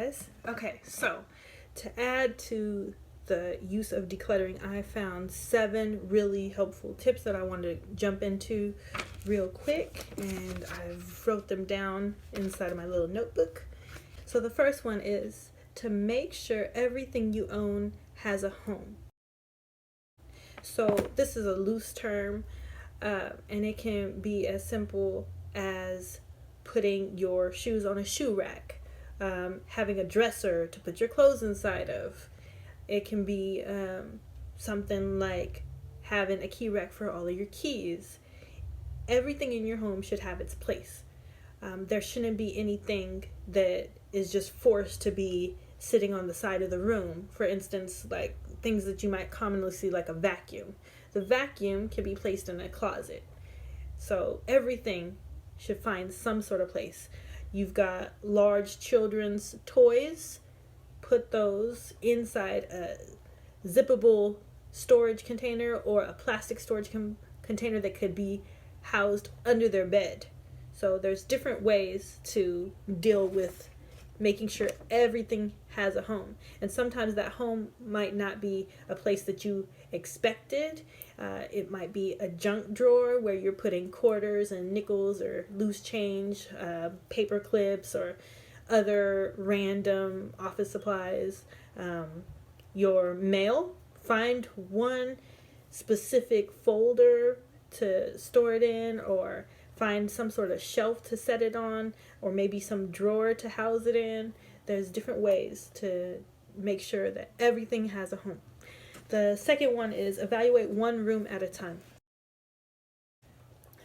guys. Okay, so to add to the use of decluttering, I found 7 really helpful tips that I wanted to jump into real quick, and I wrote them down inside of my little notebook. So the first one is to make sure everything you own has a home. So this is a loose term, and it can be as simple as putting your shoes on a shoe rack, having a dresser to put your clothes inside of. It can be something like having a key rack for all of your keys. Everything in your home should have its place. There shouldn't be anything that is just forced to be sitting on the side of the room. For instance, like things that you might commonly see, like a vacuum. The vacuum can be placed in a closet. So everything should find some sort of place. You've got large children's toys, put those inside a zippable storage container or a plastic storage container that could be housed under their bed. So there's different ways to deal with making sure everything has a home. And sometimes that home might not be a place that you expected. It might be a junk drawer where you're putting quarters and nickels or loose change, paper clips, or other random office supplies. Your mail, find one specific folder to store it in, or find some sort of shelf to set it on, or maybe some drawer to house it in. There's different ways to make sure that everything has a home. The second one is evaluate one room at a time.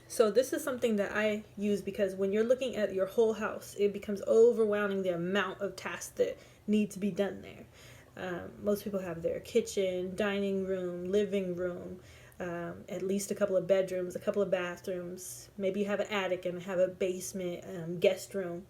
So this is something that I use because when you're looking at your whole house, it becomes overwhelming the amount of tasks that need to be done there. Most people have their kitchen, dining room, living room, at least a couple of bedrooms, a couple of bathrooms. Maybe you have an attic and have a basement, guest room.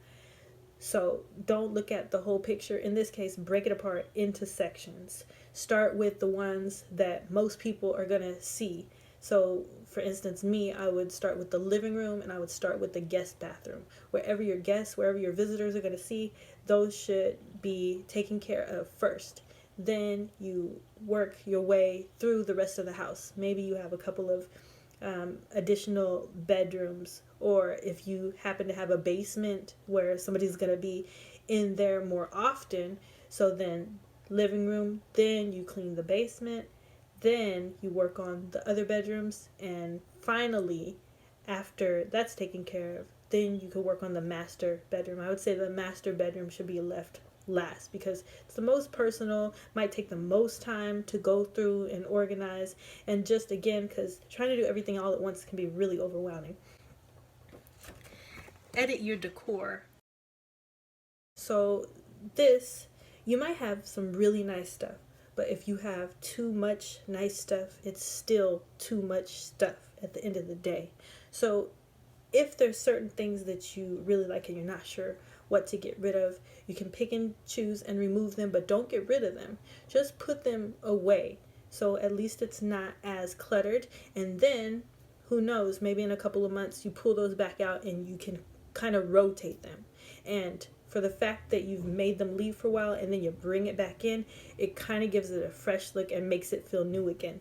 So don't look at the whole picture. In this case, break it apart into sections. Start with the ones that most people are going to see. So for instance, me, I would start with the living room and I would start with the guest bathroom. Wherever your guests, wherever your visitors are going to see, those should be taken care of first. Then you work your way through the rest of the house. Maybe you have a couple of additional bedrooms, or if you happen to have a basement where somebody's going to be in there more often, so then living room, then you clean the basement, then you work on the other bedrooms, and finally, after that's taken care of, then you can work on the master bedroom. I would say the master bedroom should be left last because it's the most personal, might take the most time to go through and organize, and just again, because trying to do everything all at once can be really overwhelming. Edit your decor. So this, you might have some really nice stuff, but if you have too much nice stuff, it's still too much stuff at the end of the day. So if there's certain things that you really like and you're not sure what to get rid of, you can pick and choose and remove them, but don't get rid of them. Just put them away. So at least it's not as cluttered. And then, who knows, maybe in a couple of months you pull those back out and you can kind of rotate them. And for the fact that you've made them leave for a while and then you bring it back in, it kind of gives it a fresh look and makes it feel new again.